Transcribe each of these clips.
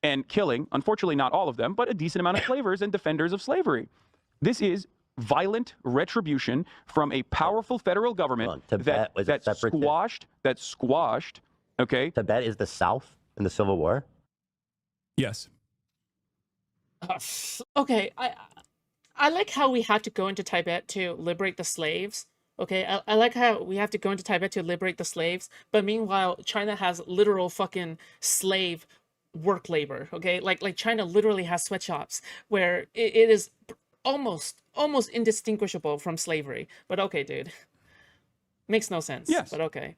and killing, unfortunately not all of them, but a decent amount of slavers and defenders of slavery. This is violent retribution from a powerful federal government Tibet was that squashed, okay? Tibet is the South in the Civil War? Yes. Okay, I like how we have to go into Tibet to liberate the slaves. Okay, I like how we have to go into Tibet to liberate the slaves, but meanwhile, China has literal fucking slave work labor. Okay, like China literally has sweatshops where it is almost indistinguishable from slavery. But okay, dude, makes no sense. Yes. But okay,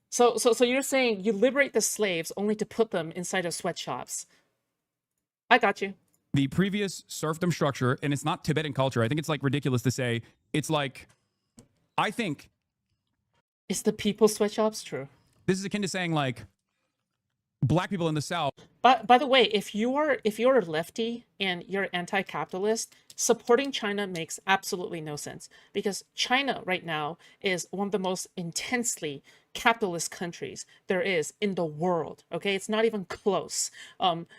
so you're saying you liberate the slaves only to put them inside of sweatshops? I got you. The previous serfdom structure, and it's not Tibetan culture. I think it's like ridiculous to say. It's like, I think, Is the people's sweatshops true? this is akin to saying like black people in the South. But by the way, if you're a lefty and you're anti-capitalist, supporting China makes absolutely no sense, because China right now is one of the most intensely capitalist countries there is in the world. Okay, it's not even close.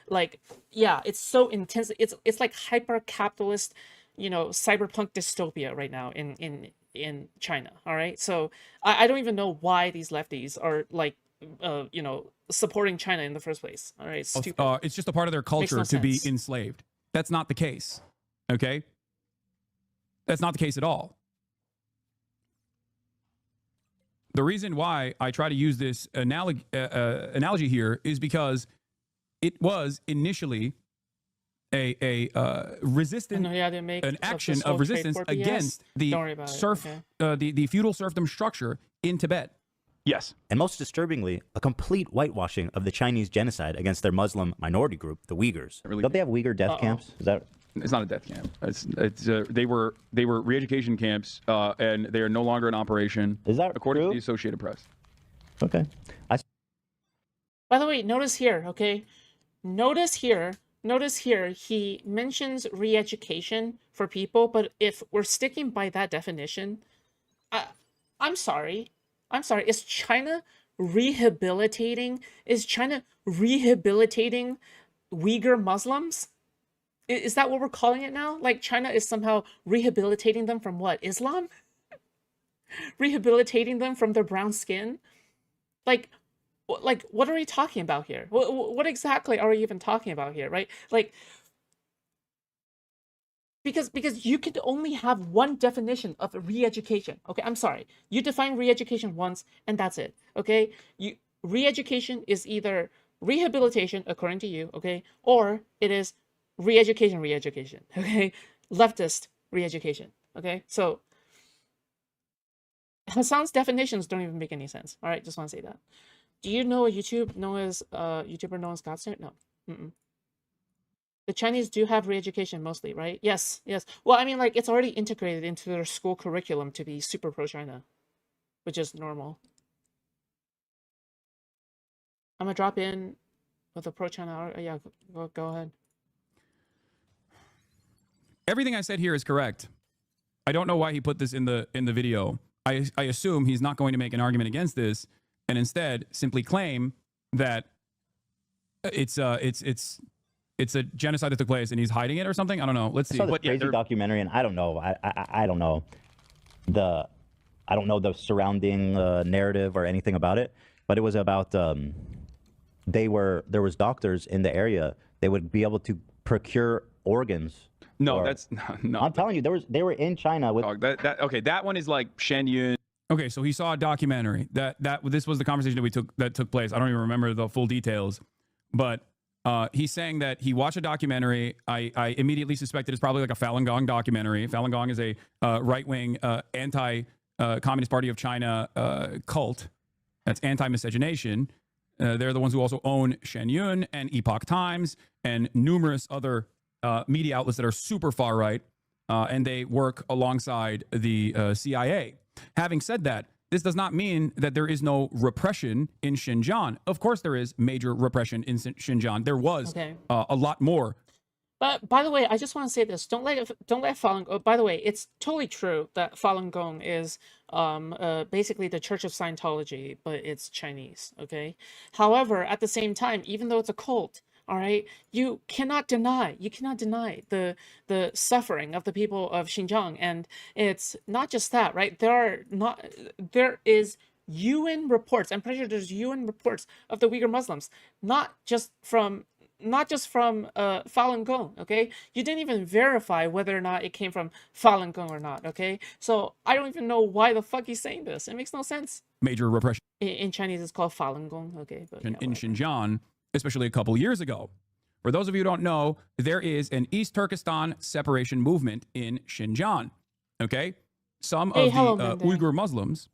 Like, yeah, it's so intense. It's like hyper capitalist, cyberpunk dystopia right now in China. All right, so I don't even know why these lefties are like supporting China in the first place. All right, stupid. It's just a part of their culture no to be sense. enslaved. That's not the case. Okay? That's not the case at all. The reason why I try to use this analogy here is because it was initially a resistance, an action of resistance against the the feudal serfdom structure in Tibet. Yes. And most disturbingly, a complete whitewashing of the Chinese genocide against their Muslim minority group, the Uyghurs. Don't they have Uyghur death camps? Is that? It's not a death camp. They were re-education camps, and they are no longer in operation. Is that according true? to the Associated Press? Okay. By the way, notice here, okay? Notice here, he mentions re-education for people, but if we're sticking by that definition, I'm sorry. Is China rehabilitating Uyghur Muslims? Is that what we're calling it now? Like China is somehow rehabilitating them from what? Islam? Rehabilitating them from their brown skin? Like what are we talking about here? What exactly are we even talking about here, right? Like, because you could only have one definition of re-education. Okay, I'm sorry. You define re-education once and that's it. Okay? Re-education is either rehabilitation according to you, okay? Or it is re-education, okay? Leftist re-education, okay? So Hasan's definitions don't even make any sense. All right, just want to say that. Do you know a YouTuber known as Godsnare? No. The Chinese do have re-education mostly, right? Yes. Well, I mean, like, it's already integrated into their school curriculum to be super pro-China, which is normal. I'm gonna drop in with a pro-China. Yeah, go ahead. Everything I said here is correct. I don't know why he put this in the video. I assume he's not going to make an argument against this, and instead simply claim that it's a genocide that took place and he's hiding it or something. I don't know. Let's see. I saw this crazy documentary, and I don't know. I don't know the surrounding narrative or anything about it, but it was about there was doctors in the area. They would be able to procure organs. No, no. I'm telling you, they were in China with. Okay, that one is like Shenyun. Okay, so he saw a documentary this was the conversation that took place. I don't even remember the full details, but he's saying that he watched a documentary. I immediately suspected it's probably like a Falun Gong documentary. Falun Gong is a right-wing anti-Communist Party of China cult that's anti-miscegenation. They're the ones who also own Shenyun and Epoch Times and numerous other media outlets that are super far right, and they work alongside the CIA. Having said that, this does not mean that there is no repression in Xinjiang. Of course, there is major repression in Xinjiang. There was a lot more. But by the way, I just want to say this: don't let Falun Gong. By the way, it's totally true that Falun Gong is basically the Church of Scientology, but it's Chinese. Okay. However, at the same time, even though it's a cult, All right, you cannot deny the suffering of the people of Xinjiang, and it's not just that, right? There is UN reports. I'm pretty sure there's UN reports of the Uyghur Muslims, not just from Falun Gong, okay? You didn't even verify whether or not it came from Falun Gong or not, okay? So I don't even know why the fuck he's saying this. It makes no sense. Major repression In Chinese, it's called Falun Gong, okay? But in Xinjiang, especially a couple years ago. For those of you who don't know, there is an East Turkestan separation movement in Xinjiang, okay? Some of the Uyghur Muslims,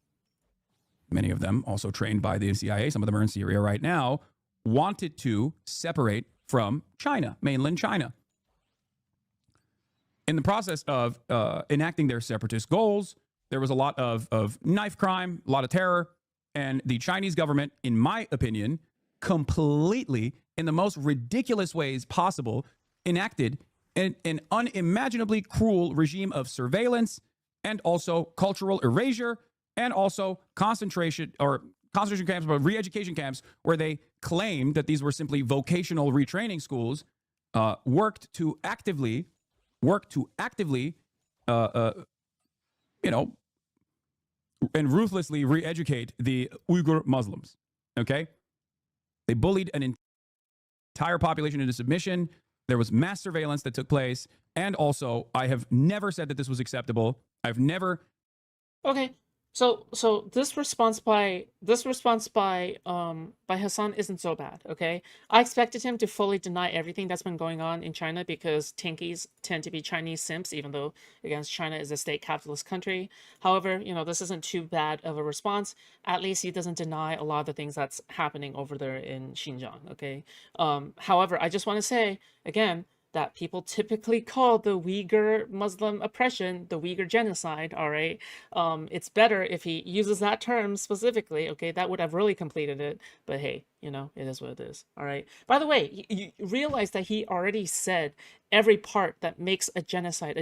many of them also trained by the CIA, some of them are in Syria right now, wanted to separate from China, mainland China. In the process of enacting their separatist goals, there was a lot of knife crime, a lot of terror, and the Chinese government, in my opinion, completely, in the most ridiculous ways possible, enacted an unimaginably cruel regime of surveillance and also cultural erasure and also concentration camps, but re-education camps, where they claimed that these were simply vocational retraining schools, worked to actively, and ruthlessly re-educate the Uyghur Muslims. Okay, they bullied an entire population into submission. There was mass surveillance that took place, and also, I have never said that this was acceptable. I've never. Okay. So this response by Hasan isn't so bad, okay? I expected him to fully deny everything that's been going on in China because tankies tend to be Chinese simps, even though, again, China is a state capitalist country. However, this isn't too bad of a response. At least he doesn't deny a lot of the things that's happening over there in Xinjiang, okay? However, I just want to say, again, that people typically call the Uyghur Muslim oppression the Uyghur genocide, all right? It's better if he uses that term specifically, okay? That would have really completed it, but hey, it is what it is, all right? By the way, you realize that he already said every part that makes a genocide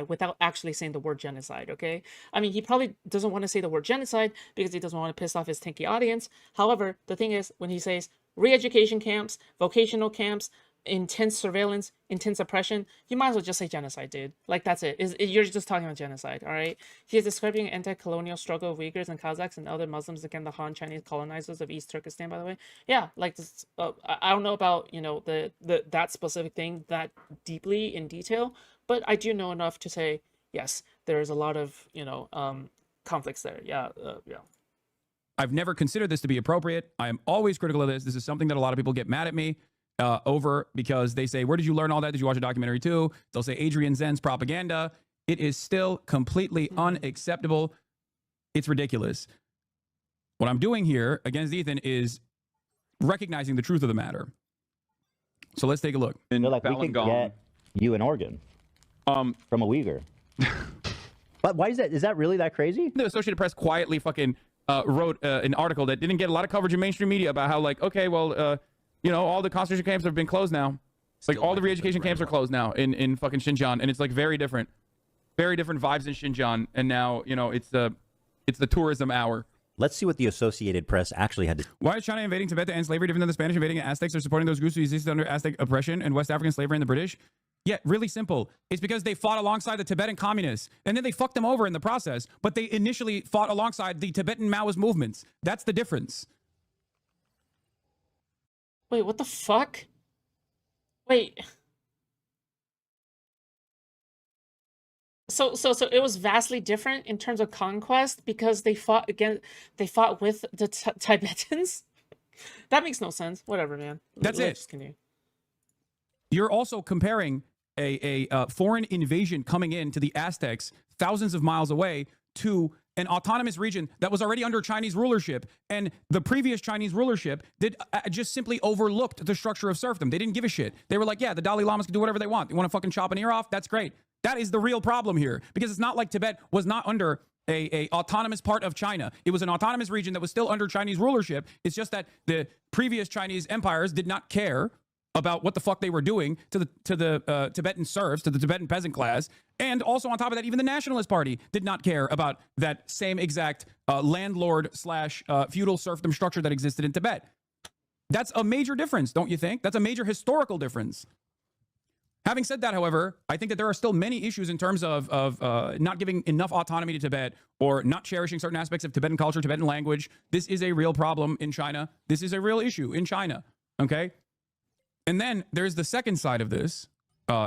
without actually saying the word genocide, okay? I mean, he probably doesn't want to say the word genocide because he doesn't want to piss off his tanky audience. However, the thing is, when he says re-education camps, vocational camps, intense surveillance, intense oppression, you might as well just say genocide, dude. Like, that's it. You're just talking about genocide, all right? He is describing an anti-colonial struggle of Uyghurs and Kazakhs and other Muslims against the Han Chinese colonizers of East Turkestan, by the way. Yeah, like this, I don't know about, that specific thing that deeply in detail, but I do know enough to say, yes, there's a lot of, conflicts there. Yeah. I've never considered this to be appropriate. I am always critical of this. This is something that a lot of people get mad at me over because they say, where did you learn all that? Did you watch a documentary too? They'll say Adrian Zen's propaganda. It is still completely unacceptable. It's ridiculous. What I'm doing here against Ethan is recognizing the truth of the matter. So let's take a look. I feel like we could get you an organ from a Uyghur. But why is that? Is that really that crazy? The Associated Press quietly fucking wrote an article that didn't get a lot of coverage in mainstream media about how, like, okay, well, all the concentration camps have been closed now. It's like all the re-education camps are closed now in fucking Xinjiang, and it's like very different vibes in Xinjiang. And now, it's the tourism hour. Let's see what the Associated Press actually had to. Why is China invading Tibet to end slavery, different than the Spanish invading Aztecs or supporting those groups who existed under Aztec oppression and West African slavery and the British? Yeah, really simple. It's because they fought alongside the Tibetan communists, and then they fucked them over in the process, but they initially fought alongside the Tibetan Maoist movements. That's the difference. Wait, what the fuck? Wait. So it was vastly different in terms of conquest because they fought with the Tibetans? That makes no sense. Whatever, man. That's it. Just continue. You're also comparing a foreign invasion coming in to the Aztecs thousands of miles away to an autonomous region that was already under Chinese rulership, and the previous Chinese rulership did just simply overlooked the structure of serfdom. They didn't give a shit. They were like, yeah, the Dalai Lamas can do whatever they want. They want to fucking chop an ear off? That's great. That is the real problem here, because it's not like Tibet was not under a autonomous part of China. It was an autonomous region that was still under Chinese rulership. It's just that the previous Chinese empires did not care about what the fuck they were doing to the Tibetan serfs, to the Tibetan peasant class. And also on top of that, even the Nationalist Party did not care about that same exact landlord slash feudal serfdom structure that existed in Tibet. That's a major difference, don't you think? That's a major historical difference. Having said that, however, I think that there are still many issues in terms of not giving enough autonomy to Tibet or not cherishing certain aspects of Tibetan culture, Tibetan language. This is a real problem in China. This is a real issue in China, okay? And then there's the second side of this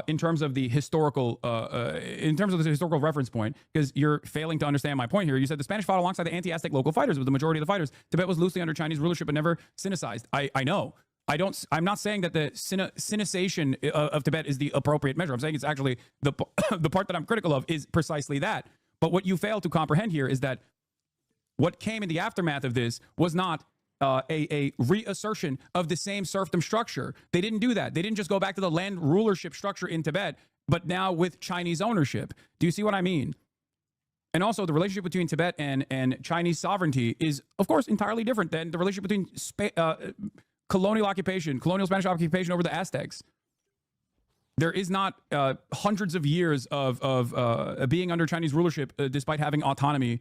in terms of the historical reference point, because you're failing to understand my point here. You said the Spanish fought alongside the anti-Aztec local fighters with the majority of the fighters. Tibet was loosely under Chinese rulership but never Sinicized. I know. I'm not saying that the Sinicization of Tibet is the appropriate measure. I'm saying it's actually the part that I'm critical of is precisely that. But what you fail to comprehend here is that what came in the aftermath of this was not a reassertion of the same serfdom structure. They didn't do that. They didn't just go back to the land rulership structure in Tibet, but now with Chinese ownership. Do you see what I mean? And also, the relationship between Tibet and Chinese sovereignty is, of course, entirely different than the relationship between colonial Spanish occupation over the Aztecs. There is not hundreds of years of being under Chinese rulership despite having autonomy.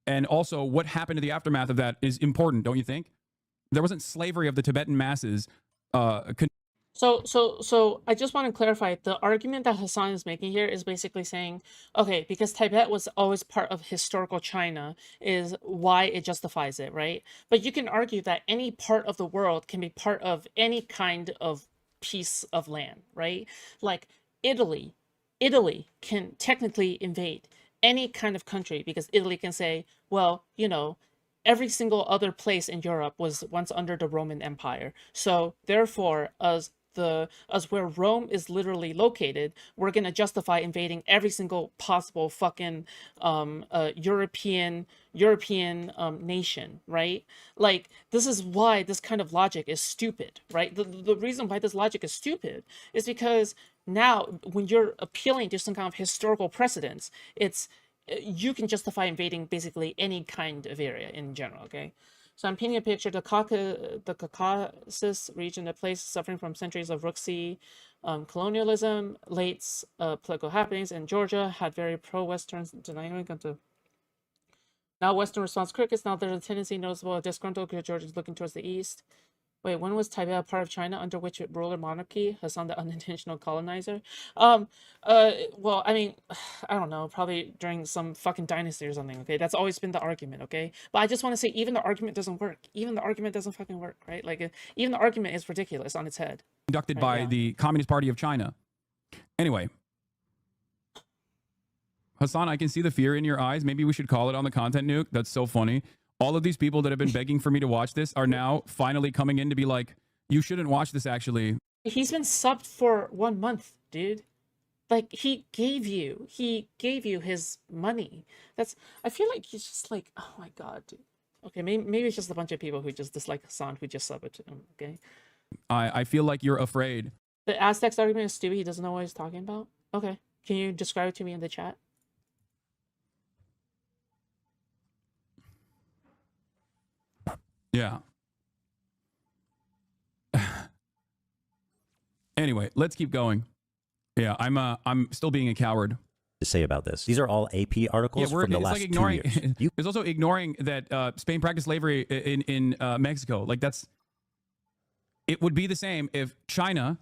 And also, what happened to the aftermath of that is important, don't you think? There wasn't slavery of the Tibetan masses. So I just want to clarify, the argument that Hasan is making here is basically saying, okay, because Tibet was always part of historical China is why it justifies it, right? But you can argue that any part of the world can be part of any kind of piece of land, right? Like Italy can technically invade any kind of country because Italy can say, well, you know, every single other place in Europe was once under the Roman Empire. So therefore, as where Rome is literally located, we're gonna justify invading every single possible fucking European nation, right? Like, this is why this kind of logic is stupid, right? The reason why this logic is stupid is because now when you're appealing to some kind of historical precedents, it's you can justify invading basically any kind of area in general, okay? So I'm painting a picture, the Caucasus region, a place suffering from centuries of Rooksie colonialism, late political happenings in Georgia, had very pro-Western dynamic until now Western response crickets. Now there's a tendency noticeable disgruntled because Georgia is looking towards the east. Wait, when was Tibet a part of China under which ruler monarchy? Hasan the unintentional colonizer? Well, I mean, I don't know, probably during some fucking dynasty or something, okay? That's always been the argument, okay? But I just want to say, even the argument doesn't work. Even the argument doesn't fucking work, right? Like, even the argument is ridiculous on its head. Conducted by the Communist Party of China. Anyway. Hasan, I can see the fear in your eyes. Maybe we should call it on the content nuke. That's so funny. All of these people that have been begging for me to watch this are now finally coming in to be like, you shouldn't watch this, actually. He's been subbed for 1 month, dude. Like, he gave you his money. I feel like he's just like, oh my god, dude. Okay, maybe it's just a bunch of people who just dislike Hasan who just subbed to him, okay? I feel like you're afraid. The Aztecs argument is stupid. He doesn't know what he's talking about? Okay. Can you describe it to me in the chat? Yeah. Anyway, let's keep going. Yeah, I'm still being a coward. To say about this. These are all AP articles from the last 2 years. It's also ignoring that Spain practiced slavery in Mexico. Like, it would be the same if China.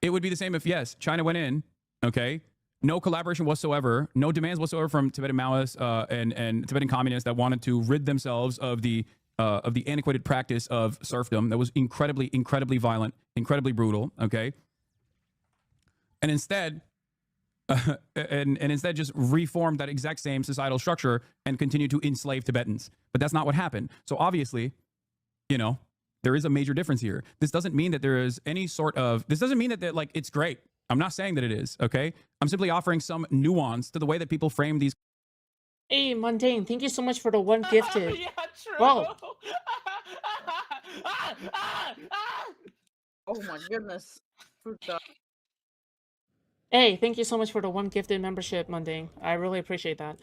It would be the same if, yes, China went in, okay? No collaboration whatsoever, no demands whatsoever from Tibetan Maoists and Tibetan communists that wanted to rid themselves of the antiquated practice of serfdom that was incredibly violent, incredibly brutal, okay? And instead, instead just reformed that exact same societal structure and continued to enslave Tibetans. But that's not what happened. So obviously, you know, there is a major difference here. This doesn't mean that there is any sort of, this doesn't mean that like, it's great. I'm not saying that it is, okay? I'm simply offering some nuance to the way that people frame these. Hey, Mundane, thank you so much for the one gifted. Yeah, true. Wow. Oh my goodness. Hey, thank you so much for the one gifted membership, Mundane. I really appreciate that.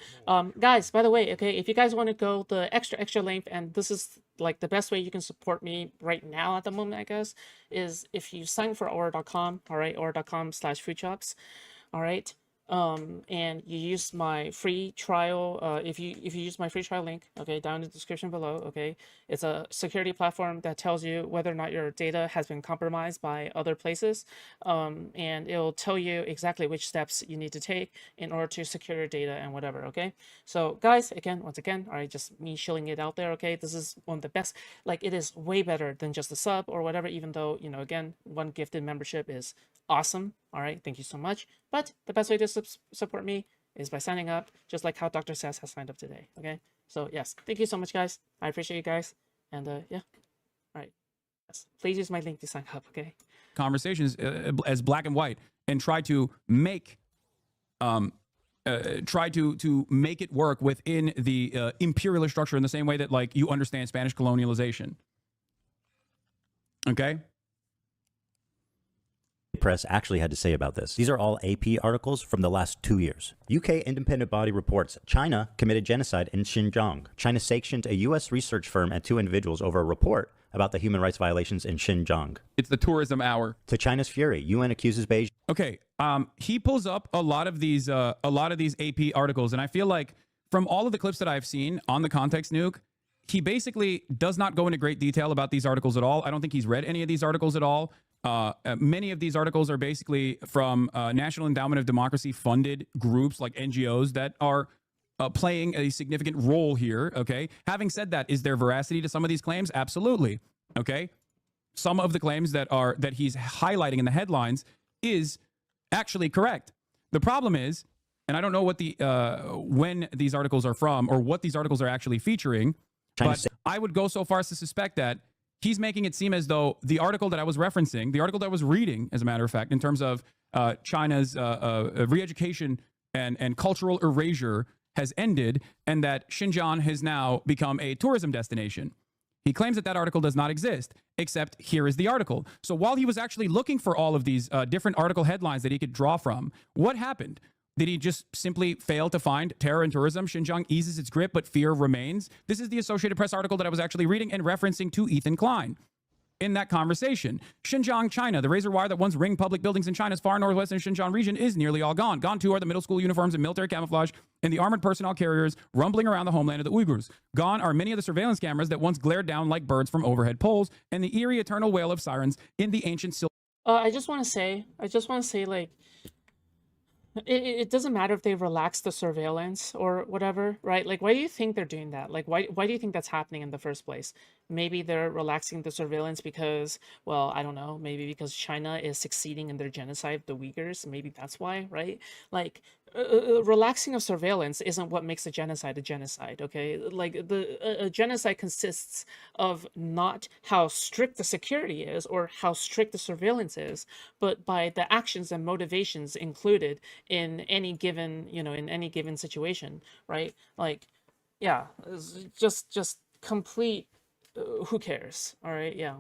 Guys, by the way, okay, if you guys want to go the extra length, and this is like the best way you can support me right now at the moment, I guess, is if you sign for Aura.com, all right, Aura.com/Foodshops, all right. and you use my free trial, if you use my free trial link, okay, down in the description below, okay, it's a security platform that tells you whether or not your data has been compromised by other places, and it'll tell you exactly which steps you need to take in order to secure your data and whatever. Okay, so guys, once again, all right, just me shilling it out there. Okay, this is one of the best. Like, it is way better than just a sub or whatever, even though, you know, again, one gifted membership is awesome. All right, thank you so much. But the best way to support me is by signing up, just like how Dr. Sass has signed up today. Okay, so yes, thank you so much, guys. I appreciate you guys, and yeah, all right, yes, please use my link to sign up. Okay, conversations as black and white, and try to make try to make it work within the imperialist structure in the same way that, like, you understand Spanish colonialization. Okay. Press actually had to say about this. These are all AP articles from the last 2 years. UK independent body reports China committed genocide in Xinjiang. China sanctioned a US research firm and 2 individuals over a report about the human rights violations in Xinjiang. It's the tourism hour. To China's fury, UN accuses Beijing. Okay, he pulls up a lot of these AP articles, and I feel like from all of the clips that I've seen on the Context Nuke, he basically does not go into great detail about these articles at all. I don't think he's read any of these articles at all. Many of these articles are basically from National Endowment of Democracy funded groups like NGOs that are playing a significant role here. Okay. Having said that, is there veracity to some of these claims? Absolutely. Okay. Some of the claims that he's highlighting in the headlines is actually correct. The problem is, and I don't know what when these articles are from or what these articles are actually featuring, but I would go so far as to suspect that he's making it seem as though the article that I was referencing, the article that I was reading, as a matter of fact, in terms of China's re-education and cultural erasure has ended, and that Xinjiang has now become a tourism destination. He claims that that article does not exist, except here is the article. So while he was actually looking for all of these different article headlines that he could draw from, what happened? Did he just simply fail to find terror and tourism? Xinjiang eases its grip, but fear remains. This is the Associated Press article that I was actually reading and referencing to Ethan Klein in that conversation. Xinjiang, China. The razor wire that once ringed public buildings in China's far northwestern Xinjiang region is nearly all gone. Gone too are the middle school uniforms and military camouflage and the armored personnel carriers rumbling around the homeland of the Uyghurs. Gone are many of the surveillance cameras that once glared down like birds from overhead poles and the eerie eternal wail of sirens in the ancient I just want to say, like, it doesn't matter if they relax the surveillance or whatever, right? Like, why do you think they're doing that? Like, why do you think that's happening in the first place? Maybe they're relaxing the surveillance because, well, I don't know, maybe because China is succeeding in their genocide of the Uyghurs. Maybe that's why, right? Like, relaxing of surveillance isn't what makes a genocide, okay? Like, a genocide consists of not how strict the security is or how strict the surveillance is, but by the actions and motivations included in any given, in any given situation, right? Like, yeah, just complete, who cares, all right? Yeah.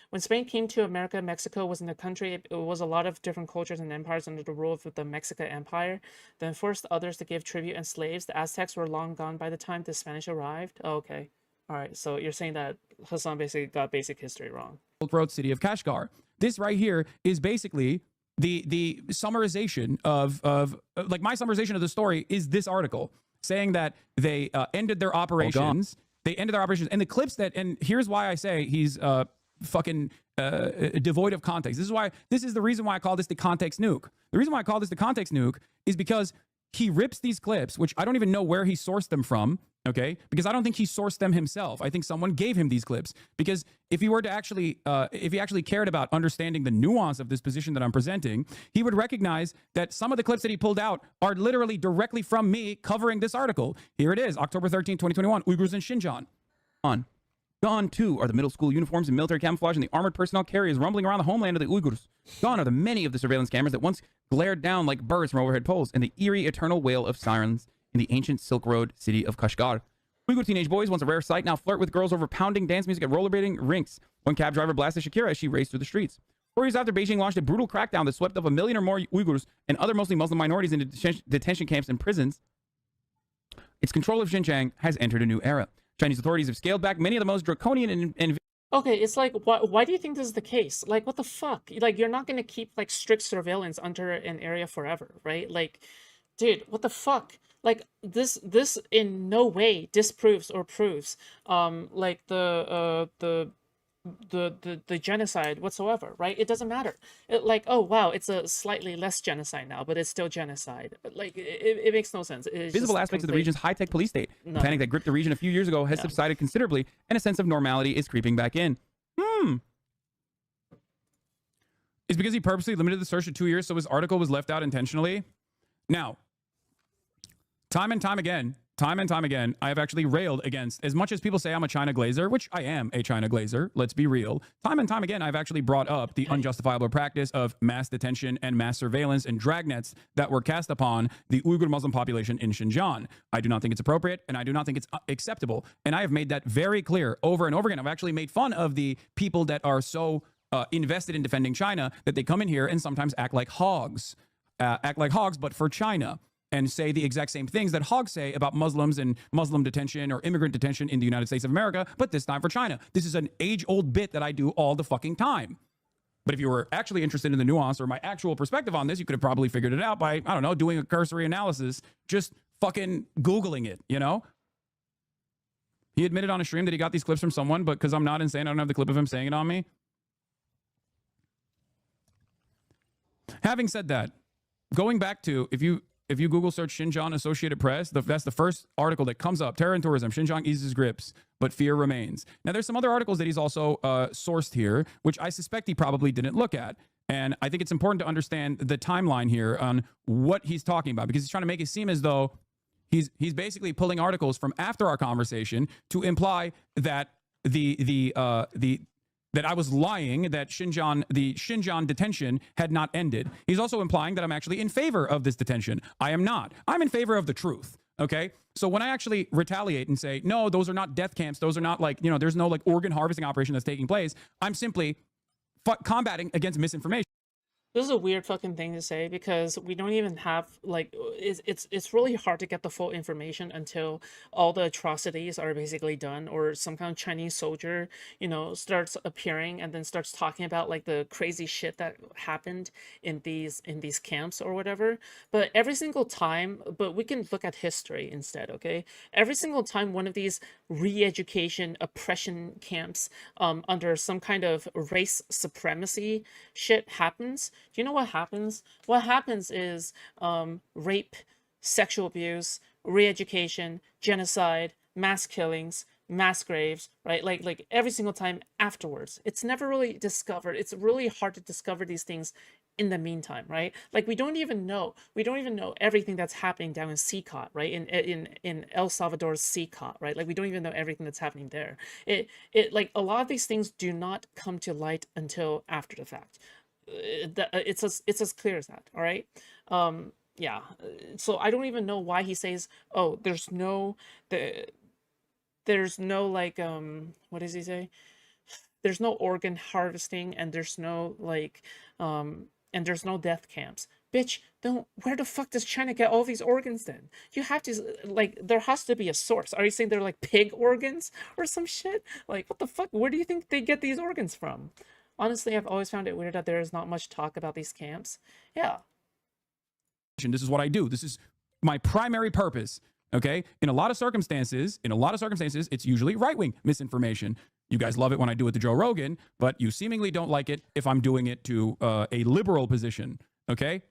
When Spain came to America, Mexico wasn't a country. It was a lot of different cultures and empires under the rule of the Mexican Empire. Then forced others to give tribute and slaves. The Aztecs were long gone by the time the Spanish arrived. Oh, okay. All right. So you're saying that Hasan basically got basic history wrong. Silk Road city of Kashgar. This right here is basically the summarization of like, my summarization of the story is this article saying that they ended their operations. They ended their operations, and the clips that, and here's why I say he's fucking devoid of context. This is the reason why I call this the context nuke. The reason why I call this the context nuke is because he rips these clips, which I don't even know where he sourced them from, okay? Because I don't think he sourced them himself. I think someone gave him these clips. Because if he were to actually, if he actually cared about understanding the nuance of this position that I'm presenting, he would recognize that some of the clips that he pulled out are literally directly from me covering this article. Here it is, October 13, 2021, Uyghurs in Xinjiang. Gone too are the middle school uniforms and military camouflage and the armored personnel carriers rumbling around the homeland of the Uyghurs. Gone are the many of the surveillance cameras that once glared down like birds from overhead poles and the eerie eternal wail of sirens in the ancient Silk Road city of Kashgar. Uyghur teenage boys, once a rare sight, now flirt with girls over pounding dance music at rollerblading rinks. One cab driver blasted Shakira as she raced through the streets. 4 years after Beijing launched a brutal crackdown that swept up 1 million or more Uyghurs and other mostly Muslim minorities into detention camps and prisons, its control of Xinjiang has entered a new era. Chinese authorities have scaled back many of the most draconian and Okay, it's like, why do you think this is the case? Like, what the fuck? Like, you're not gonna keep like strict surveillance under an area forever, right? Like, dude, what the fuck? Like, this in no way disproves or proves like the genocide whatsoever, right? It doesn't matter. Like, oh wow, it's a slightly less genocide now, but it's still genocide. Like, it makes no sense. It's Visible just aspects of the complete region's high-tech police state. The nothing. panic that gripped the region a few years ago has Yeah. subsided considerably, and a sense of normality is creeping back in. It's because he purposely limited the search to 2 years, so his article was left out intentionally. Now, time and time again, I have actually railed against, as much as people say I'm a China glazer, which I am a China glazer, let's be real. Time and time again, I've actually brought up the unjustifiable practice of mass detention and mass surveillance and dragnets that were cast upon the Uyghur Muslim population in Xinjiang. I do not think it's appropriate, and I do not think it's acceptable. And I have made that very clear over and over again. I've actually made fun of the people that are so invested in defending China that they come in here and sometimes act like hogs, but for China, and say the exact same things that hogs say about Muslims and Muslim detention or immigrant detention in the United States of America, but this time for China. This is an age-old bit that I do all the fucking time. But if you were actually interested in the nuance or my actual perspective on this, you could have probably figured it out by, I don't know, doing a cursory analysis, just fucking Googling it, you know? He admitted on a stream that he got these clips from someone, but because I'm not insane, I don't have the clip of him saying it on me. Having said that, going back to, if you Google search Xinjiang Associated Press, that's the first article that comes up. Terror and tourism, Xinjiang eases grips, but fear remains. Now, there's some other articles that he's also sourced here, which I suspect he probably didn't look at. And I think it's important to understand the timeline here on what he's talking about, because he's trying to make it seem as though he's basically pulling articles from after our conversation to imply that that I was lying, that the Xinjiang detention had not ended. He's also implying that I'm actually in favor of this detention. I am not. I'm in favor of the truth, okay? So when I actually retaliate and say, no, those are not death camps, those are not like, you know, there's no like organ harvesting operation that's taking place, I'm simply combating against misinformation. This is a weird fucking thing to say because we don't even have like it's really hard to get the full information until all the atrocities are basically done, or some kind of Chinese soldier, you know, starts appearing and then starts talking about like the crazy shit that happened in these camps or whatever. But every single time, but we can look at history instead, okay? Every single time one of these re-education oppression camps under some kind of race supremacy shit happens, do you know what happens? What happens is rape, sexual abuse, re-education, genocide, mass killings, mass graves, right? Like every single time afterwards. It's never really discovered. It's really hard to discover these things in the meantime, right? Like we don't even know everything that's happening down in CCOT, right? In El Salvador's CCOT, right? Like we don't even know everything that's happening there. It like a lot of these things do not come to light until after the fact. It's as clear as that. All right. Yeah. So I don't even know why he says, oh, there's no like what does he say? There's no organ harvesting and there's no like and there's no death camps. Bitch, where the fuck does China get all these organs then? You have to, like, there has to be a source. Are you saying they're like pig organs or some shit? Like, what the fuck? Where do you think they get these organs from? Honestly, I've always found it weird that there is not much talk about these camps. Yeah. This is what I do. This is my primary purpose. Okay. In a lot of circumstances, it's usually right-wing misinformation. You guys love it when I do it to Joe Rogan, but you seemingly don't like it if I'm doing it to a liberal position. Okay.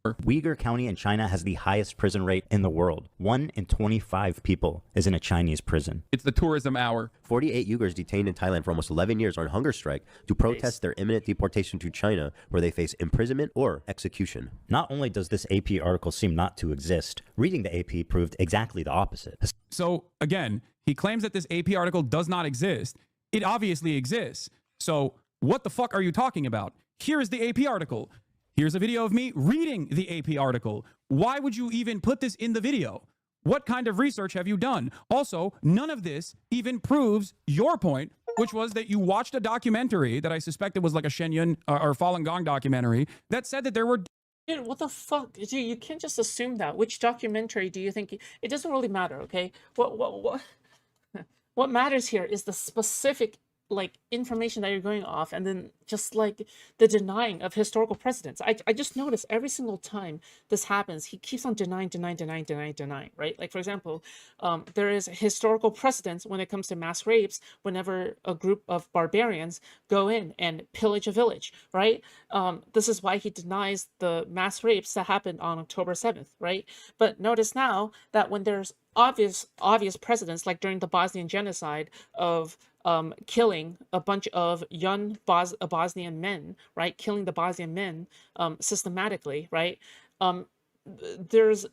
Uyghur County in China has the highest prison rate in the world. 1 in 25 people is in a Chinese prison. It's the tourism hour. 48 Uyghurs detained in Thailand for almost 11 years are on hunger strike to protest their imminent deportation to China, where they face imprisonment or execution. Not only does this AP article seem not to exist, reading the AP proved exactly the opposite. So again, he claims that this AP article does not exist. It obviously exists. So what the fuck are you talking about? Here is the AP article. Here's a video of me reading the AP article. Why would you even put this in the video? What kind of research have you done? Also, none of this even proves your point, which was that you watched a documentary that I suspected was like a Shenyang or Falun Gong documentary that said that there were... Dude, what the fuck? Dude, you can't just assume that. Which documentary do you think... It doesn't really matter, okay? What What matters here is the specific like information that you're going off, and then just like the denying of historical precedents. I just notice every single time this happens, he keeps on denying, right? Like for example, there is historical precedents when it comes to mass rapes whenever a group of barbarians go in and pillage a village, right? This is why he denies the mass rapes that happened on October 7th, right? But notice now that when there's obvious precedents, like during the Bosnian genocide of killing a bunch of young Bosnian men, right? Killing the Bosnian men systematically, right? Um, there's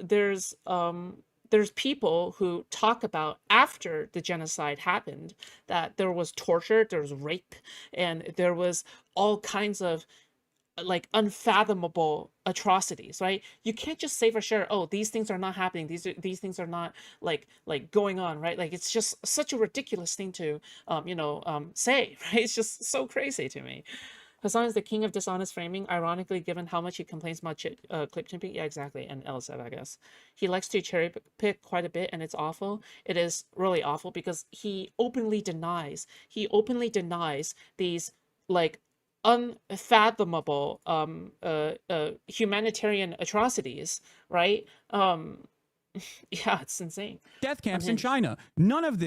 people who talk about after the genocide happened that there was torture, there was rape, and there was all kinds of like unfathomable atrocities, right? You can't just say for sure, oh, these things are not happening, these things are not like going on, right? Like it's just such a ridiculous thing to say, right? It's just so crazy to me. Hasan is the king of dishonest framing, ironically, given how much he complains about clip chimping. Yeah, exactly. And L7, I guess. He likes to cherry pick quite a bit, and it's awful. It is really awful because he openly denies these like unfathomable humanitarian atrocities, right? Yeah, it's insane. Death camps in China. None of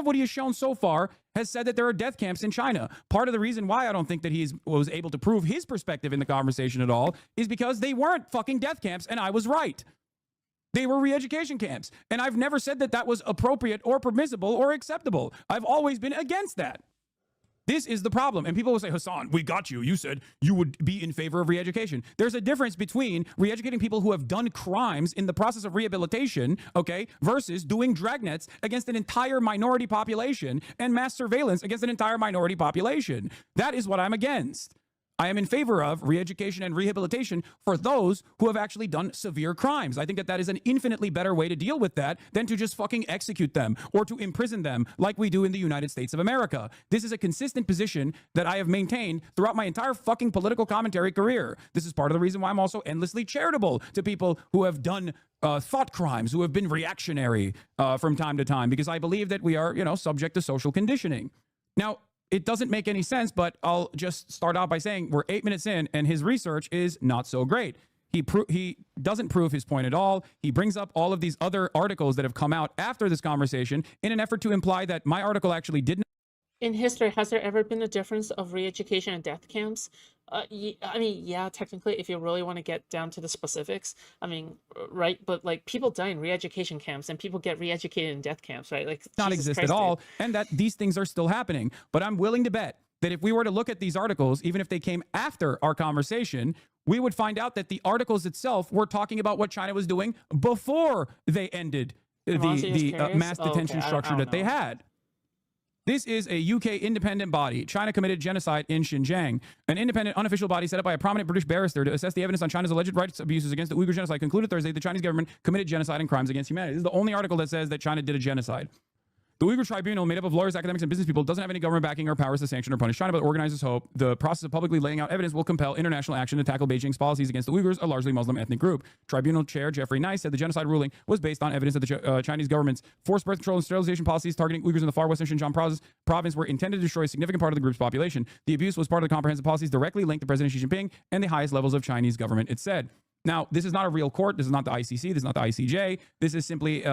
what he has shown so far has said that there are death camps in China. Part of the reason why I don't think that he was able to prove his perspective in the conversation at all is because they weren't fucking death camps, and I was right. They were re-education camps. And I've never said that that was appropriate or permissible or acceptable. I've always been against that. This is the problem. And people will say, Hasan, we got you. You said you would be in favor of re-education. There's a difference between re-educating people who have done crimes in the process of rehabilitation, okay, versus doing dragnets against an entire minority population and mass surveillance against an entire minority population. That is what I'm against. I am in favor of re-education and rehabilitation for those who have actually done severe crimes. I think that that is an infinitely better way to deal with that than to just fucking execute them or to imprison them like we do in the United States of America. This is a consistent position that I have maintained throughout my entire fucking political commentary career. This is part of the reason why I'm also endlessly charitable to people who have done thought crimes, who have been reactionary from time to time, because I believe that we are, subject to social conditioning. Now, it doesn't make any sense, but I'll just start out by saying we're 8 minutes in and his research is not so great. He doesn't prove his point at all. He brings up all of these other articles that have come out after this conversation in an effort to imply that my article actually didn't. In history, has there ever been a difference of re-education and death camps? I mean, yeah, technically, if you really want to get down to the specifics, I mean, right? But like, people die in re-education camps, and people get re-educated in death camps, right? Like, not Jesus exist Christ, at all, dude. and that these things are still happening. But I'm willing to bet that if we were to look at these articles, even if they came after our conversation, we would find out that the articles itself were talking about what China was doing before they ended I'm honestly just the curious. mass Oh, okay, detention structure that they know. had. This is a UK independent body. China committed genocide in Xinjiang. An independent, unofficial body set up by a prominent British barrister to assess the evidence on China's alleged rights abuses against the Uyghur genocide concluded Thursday the Chinese government committed genocide and crimes against humanity. This is the only article that says that China did a genocide. The Uyghur Tribunal, made up of lawyers, academics, and business people, doesn't have any government backing or powers to sanction or punish China, but organizers hope the process of publicly laying out evidence will compel international action to tackle Beijing's policies against the Uyghurs, a largely Muslim ethnic group. Tribunal chair Jeffrey Nice said the genocide ruling was based on evidence that the Chinese government's forced birth control and sterilization policies targeting Uyghurs in the far western Xinjiang province were intended to destroy a significant part of the group's population. The abuse was part of the comprehensive policies directly linked to President Xi Jinping and the highest levels of Chinese government, it said. Now, this is not a real court. This is not the ICC. This is not the ICJ. This is simply,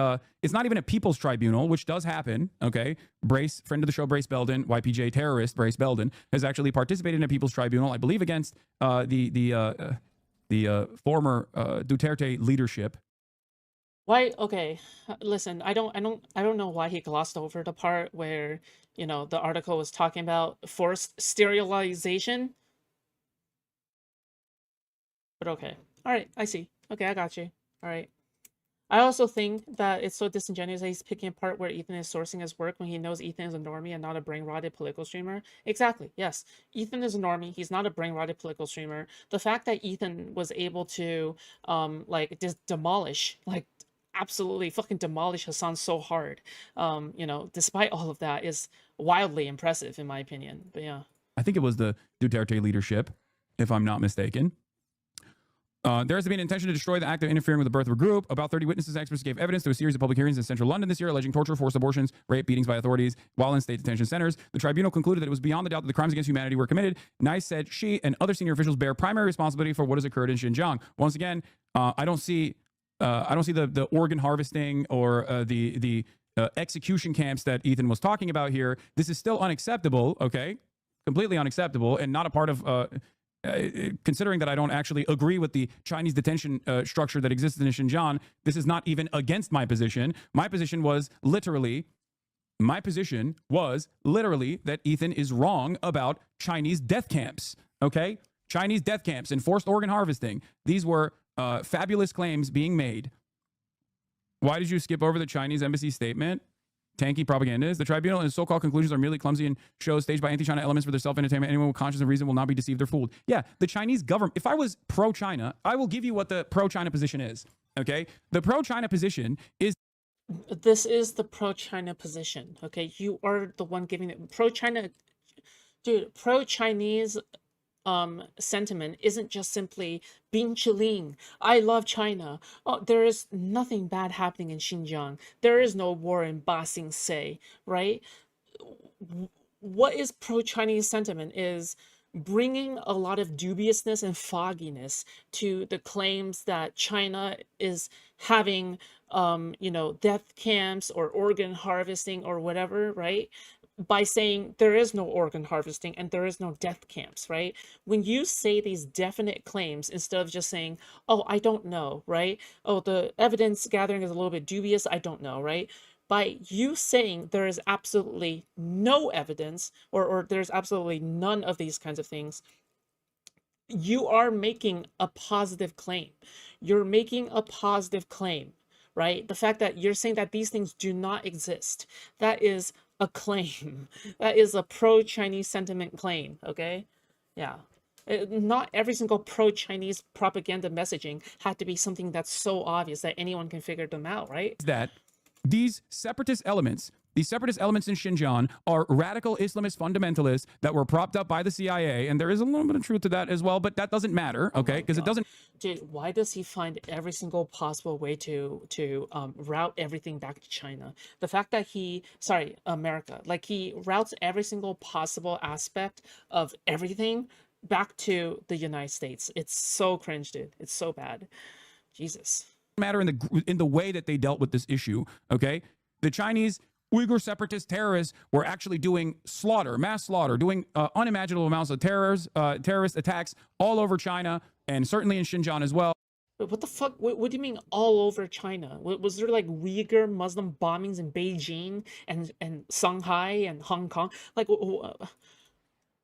it's not even a people's tribunal, which does happen, okay? Friend of the show, Brace Belden, YPJ terrorist, Brace Belden, has actually participated in a people's tribunal, I believe against the former Duterte leadership. Why? Okay, listen. I don't know why he glossed over the part where the article was talking about forced sterilization. But okay. All right, I see. Okay, I got you. All right. I also think that it's so disingenuous that he's picking apart where Ethan is sourcing his work when he knows Ethan is a normie and not a brain-rotted political streamer. Exactly, yes. Ethan is a normie. He's not a brain-rotted political streamer. The fact that Ethan was able to, just demolish, absolutely fucking demolish Hasan so hard, despite all of that, is wildly impressive, in my opinion. But yeah. I think it was the Duterte leadership, if I'm not mistaken. There has been an intention to destroy the act of interfering with the birth of a group. About 30 witnesses and experts gave evidence to a series of public hearings in central London this year alleging torture, forced abortions, rape, beatings by authorities while in state detention centers. The tribunal concluded that it was beyond the doubt that the crimes against humanity were committed. Nice said she and other senior officials bear primary responsibility for what has occurred in Xinjiang. Once again, I don't see the organ harvesting or the execution camps that Ethan was talking about here. This is still unacceptable, okay? Completely unacceptable and not a part of... considering that I don't actually agree with the Chinese detention structure that exists in Xinjiang, this is not even against my position. My position was literally that Ethan is wrong about Chinese death camps, okay? Chinese death camps and forced organ harvesting. These were fabulous claims being made. Why did you skip over the Chinese embassy statement? Tanky propagandists. The tribunal and its so-called conclusions are merely clumsy and shows staged by anti-China elements for their self-entertainment. Anyone with conscience and reason will not be deceived or fooled. Yeah, the Chinese government, if I was pro-China, I will give you what the pro-China position is, okay? The pro-China position is... This is the pro-China position, okay? You are the one giving it. Pro-China... Dude, pro-Chinese sentiment isn't just simply Bin Chiling, I love China. Oh, there is nothing bad happening in Xinjiang. There is no war in Ba Sing Se, right? What is pro-Chinese sentiment is bringing a lot of dubiousness and fogginess to the claims that China is having, death camps or organ harvesting or whatever, right? By saying there is no organ harvesting and there is no death camps, right? When you say these definite claims instead of just saying, oh, I don't know, right? Oh, the evidence gathering is a little bit dubious, I don't know, right? By you saying there is absolutely no evidence or there's absolutely none of these kinds of things, you are making a positive claim. You're making a positive claim, right? The fact that you're saying that these things do not exist, that is a claim. That is a pro-Chinese sentiment claim, okay? Yeah. Not every single pro-Chinese propaganda messaging had to be something that's so obvious that anyone can figure them out, right? That these separatist elements in Xinjiang are radical Islamist fundamentalists that were propped up by the CIA, and there is a little bit of truth to that as well, but that doesn't matter, okay? Because it doesn't... Dude, why does he find every single possible way to route everything back to China? The fact that America, like he routes every single possible aspect of everything back to the United States. It's so cringe, dude. It's so bad. Jesus. Matter in the way that they dealt with this issue, okay? The Chinese Uyghur separatist terrorists were actually doing mass slaughter, doing unimaginable amounts of terrorist attacks all over China and certainly in Xinjiang as well. But what the fuck? What do you mean all over China? Was there like Uyghur Muslim bombings in Beijing and Shanghai and Hong Kong? Like, what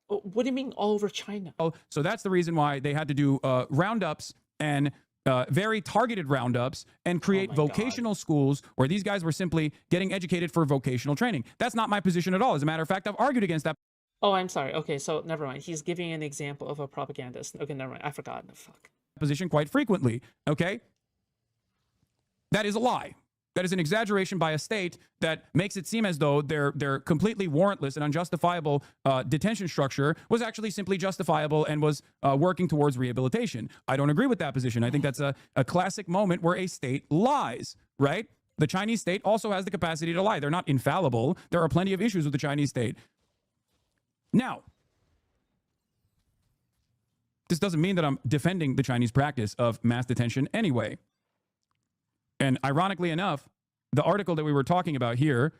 do you mean all over China? So that's the reason why they had to do roundups and very targeted roundups and create vocational schools where these guys were simply getting educated for vocational training. That's not my position at all. As a matter of fact, I've argued against that. Oh, I'm sorry. Okay, so never mind. He's giving an example of a propagandist. Okay, never mind. I forgot. Fuck. Position quite frequently, okay? That is a lie. That is an exaggeration by a state that makes it seem as though their completely warrantless and unjustifiable detention structure was actually simply justifiable and was working towards rehabilitation. I don't agree with that position. I think that's a classic moment where a state lies, right? The Chinese state also has the capacity to lie. They're not infallible. There are plenty of issues with the Chinese state. Now, this doesn't mean that I'm defending the Chinese practice of mass detention anyway. And ironically enough, the article that we were talking about here,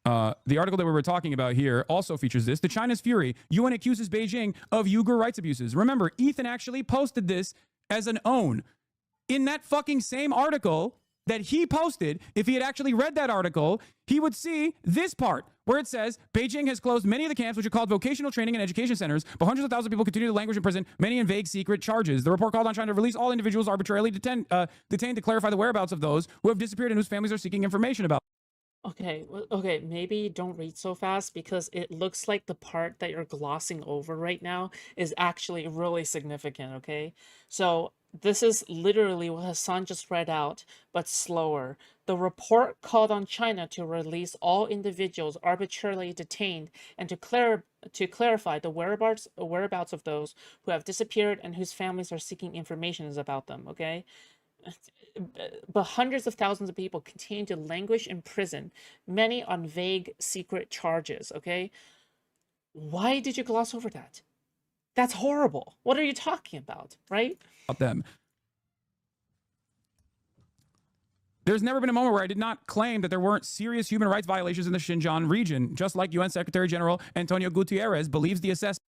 also features this. To China's fury, UN accuses Beijing of Uyghur rights abuses. Remember, Ethan actually posted this as an own. In that fucking same article that he posted, if he had actually read that article, he would see this part where it says, Beijing has closed many of the camps, which are called vocational training and education centers, but hundreds of thousands of people continue to languish in prison, many in vague secret charges. The report called on China to release all individuals arbitrarily detained to clarify the whereabouts of those who have disappeared and whose families are seeking information about. Okay, okay, maybe don't read so fast because it looks like the part that you're glossing over right now is actually really significant, okay? So this is literally what Hasan just read out, but slower. The report called on China to release all individuals arbitrarily detained and to clarify the whereabouts of those who have disappeared and whose families are seeking information about them. Okay, but hundreds of thousands of people continue to languish in prison, many on vague secret charges. Okay, why did you gloss over that? That's horrible. What are you talking about, right? Them. There's never been a moment where I did not claim that there weren't serious human rights violations in the Xinjiang region, just like UN Secretary General Antonio Gutierrez believes the assessment.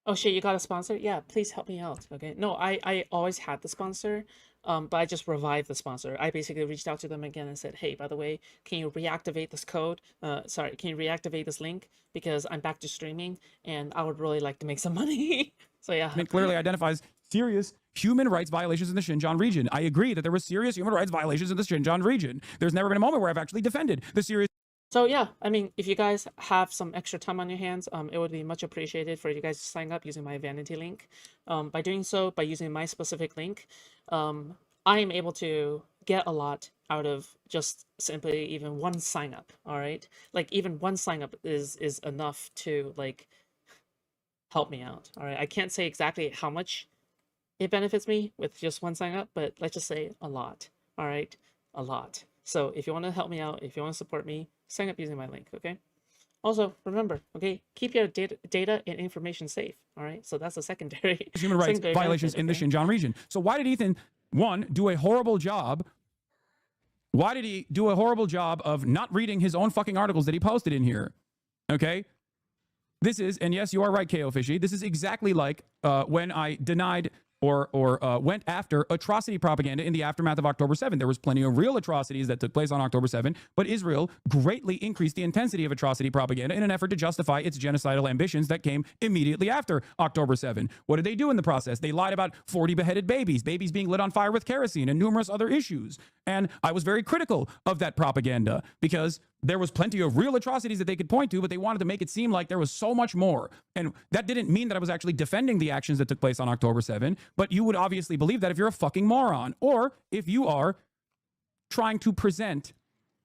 Oh shit, you got a sponsor? Yeah, please help me out. Okay. No, I always had the sponsor, but I just revived the sponsor. I basically reached out to them again and said, hey, by the way, can you reactivate this code? Can you reactivate this link? Because I'm back to streaming and I would really like to make some money. So yeah. It clearly identifies serious human rights violations in the Xinjiang region. I agree that there were serious human rights violations in the Xinjiang region. There's never been a moment where I've actually defended the serious. So yeah, I mean, if you guys have some extra time on your hands, it would be much appreciated for you guys to sign up using my vanity link. By doing so, by using my specific link, I am able to get a lot out of just simply even one sign up. All right, like even one sign up is enough to like help me out. All right, I can't say exactly how much it benefits me with just one sign up, but let's just say a lot. All right, a lot. So if you want to help me out, if you want to support me, sign up using my link, okay? Also, remember, okay, keep your data and information safe, all right? So that's a secondary human rights violations in the Xinjiang region. So why did Ethan, one, do a horrible job? Why did he do a horrible job of not reading his own fucking articles that he posted in here? Okay? This is, and yes, you are right, KO Fishy, this is exactly like when I denied or went after atrocity propaganda in the aftermath of October 7. There was plenty of real atrocities that took place on October 7, but Israel greatly increased the intensity of atrocity propaganda in an effort to justify its genocidal ambitions that came immediately after October 7. What did they do in the process? They lied about 40 beheaded babies being lit on fire with kerosene, and numerous other issues. And I was very critical of that propaganda because there was plenty of real atrocities that they could point to, but they wanted to make it seem like there was so much more. And that didn't mean that I was actually defending the actions that took place on October 7, but you would obviously believe that if you're a fucking moron, or if you are trying to present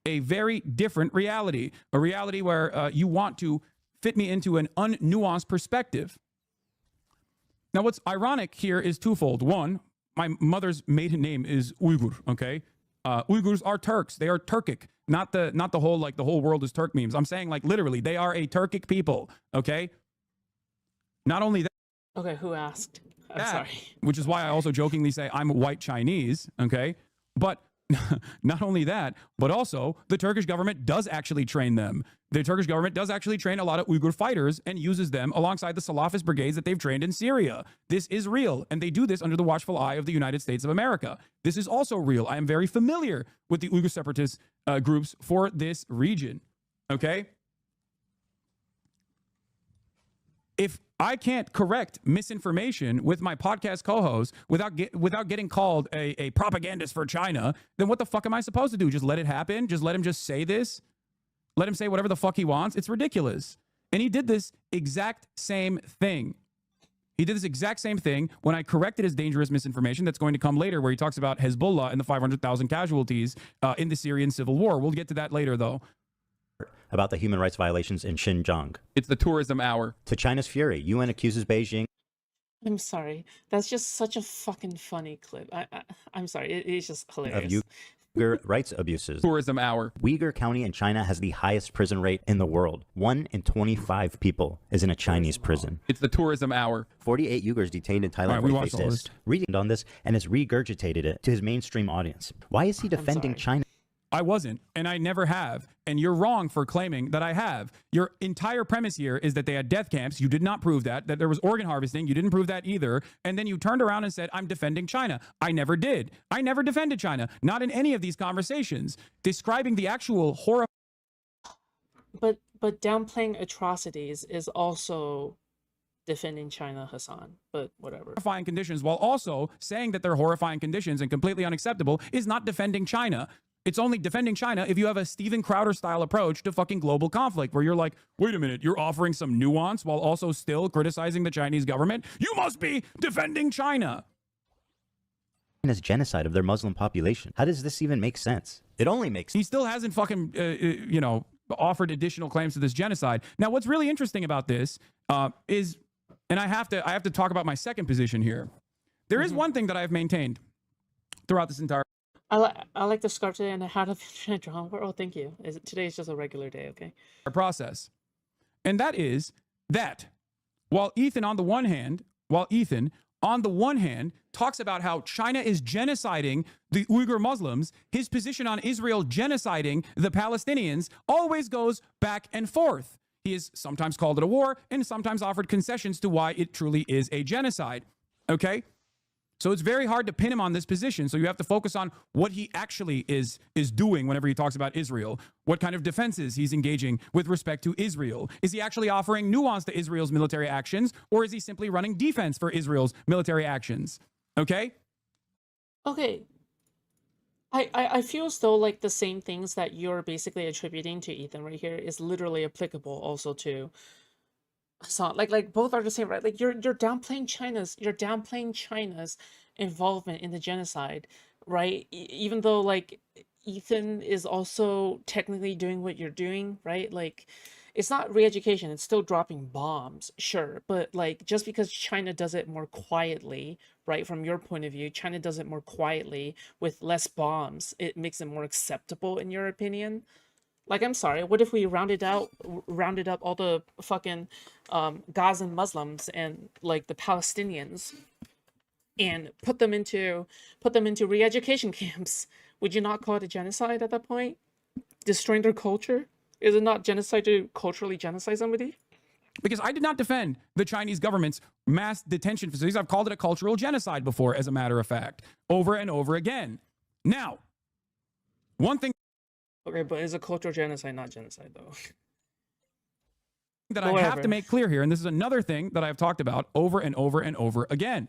a very different reality, a reality where you want to fit me into an unnuanced perspective. Now, what's ironic here is twofold. One, my mother's maiden name is Uyghur, okay? Uyghurs are Turks. They are Turkic. Not the whole, like, the whole world is Turk memes. I'm saying, like, literally, they are a Turkic people, okay? Not only that. Okay, who asked? I'm sorry. Which is why I also jokingly say I'm white Chinese, okay? But not only that, but also the Turkish government does actually train them. The Turkish government does actually train a lot of Uyghur fighters and uses them alongside the Salafist brigades that they've trained in Syria. This is real, and they do this under the watchful eye of the United States of America. This is also real. I am very familiar with the Uyghur separatist groups for this region, okay? If I can't correct misinformation with my podcast co-host without getting called a propagandist for China, then what the fuck am I supposed to do? Just let it happen? Just let him just say this? Let him say whatever the fuck he wants? It's ridiculous. And he did this exact same thing. He did this exact same thing when I corrected his dangerous misinformation that's going to come later, where he talks about Hezbollah and the 500,000 casualties in the Syrian civil war. We'll get to that later, though. About the human rights violations in Xinjiang. It's the tourism hour. To China's fury, UN accuses Beijing. I'm sorry. That's just such a fucking funny clip. I'm sorry. It's just hilarious. Of Uyghur rights abuses. Tourism hour. Uyghur County in China has the highest prison rate in the world. 1 in 25 people is in a Chinese prison. It's the tourism hour. 48 Uyghurs detained in Thailand for this. Reading on this and has regurgitated it to his mainstream audience. Why is he defending China? I wasn't, and I never have. And you're wrong for claiming that I have. Your entire premise here is that they had death camps. You did not prove that. That there was organ harvesting. You didn't prove that either. And then you turned around and said, I'm defending China. I never did. I never defended China. Not in any of these conversations. Describing the actual horror. But downplaying atrocities is also defending China, Hasan, but whatever. Horrifying conditions, while also saying that they're horrifying conditions and completely unacceptable, is not defending China. It's only defending China if you have a Steven Crowder style approach to fucking global conflict, where you're like, wait a minute, you're offering some nuance while also still criticizing the Chinese government? You must be defending China. China's genocide of their Muslim population. How does this even make sense? It only makes He still hasn't fucking, you know, offered additional claims to this genocide. Now, what's really interesting about this is, and I have to talk about my second position here. There is one thing that I've maintained throughout this entire I like the scarf today and I had a drawn. Oh, thank you. Today is just a regular day, okay? process. And that is that while Ethan on the one hand talks about how China is genociding the Uyghur Muslims, his position on Israel genociding the Palestinians always goes back and forth. He has sometimes called it a war and sometimes offered concessions to why it truly is a genocide. Okay? So it's very hard to pin him on this position. So you have to focus on what he actually is doing whenever he talks about Israel. What kind of defenses he's engaging with respect to Israel. Is he actually offering nuance to Israel's military actions, or is he simply running defense for Israel's military actions? Okay? Okay. I feel as though like the same things that you're basically attributing to Ethan right here is literally applicable also to Hasan. Like both are the same, right? Like you're downplaying China's involvement in the genocide, right? Even though like Ethan is also technically doing what you're doing, right? Like it's not re-education, it's still dropping bombs, sure, but like just because China does it more quietly, right, from your point of view, China does it more quietly with less bombs, it makes it more acceptable in your opinion. Like, I'm sorry, what if we rounded up all the fucking Gazan Muslims and like the Palestinians and put them into re-education camps? Would you not call it a genocide at that point? Destroying their culture? Is it not genocide to culturally genocide somebody? Because I did not defend the Chinese government's mass detention facilities. I've called it a cultural genocide before, as a matter of fact, over and over again. Now, one thing Okay, but is a cultural genocide not genocide though? that I have to make clear here, and this is another thing that I've talked about over and over and over again.